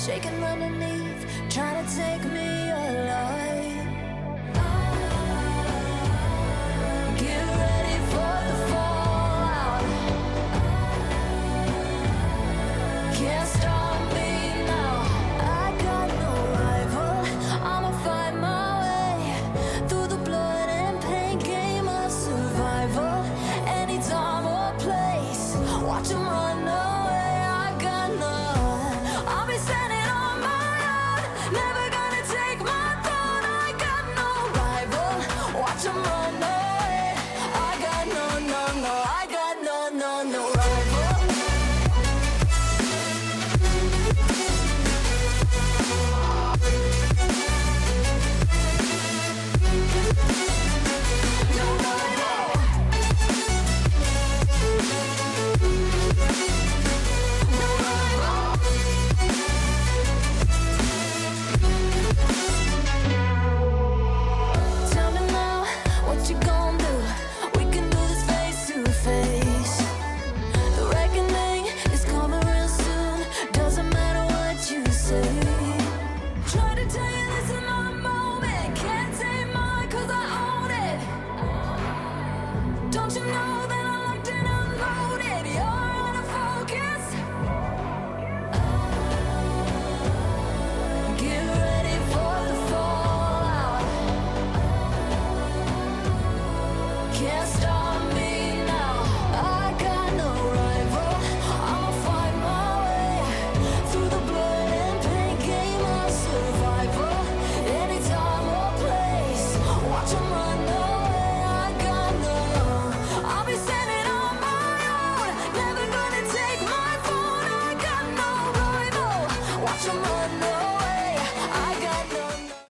shaking underneath, trying to take me alive. Get ready for the fallout. Can't stop me now. I got no rival. I'ma find my way through the blood and pain game of survival. Any time or place, watch 'em run away.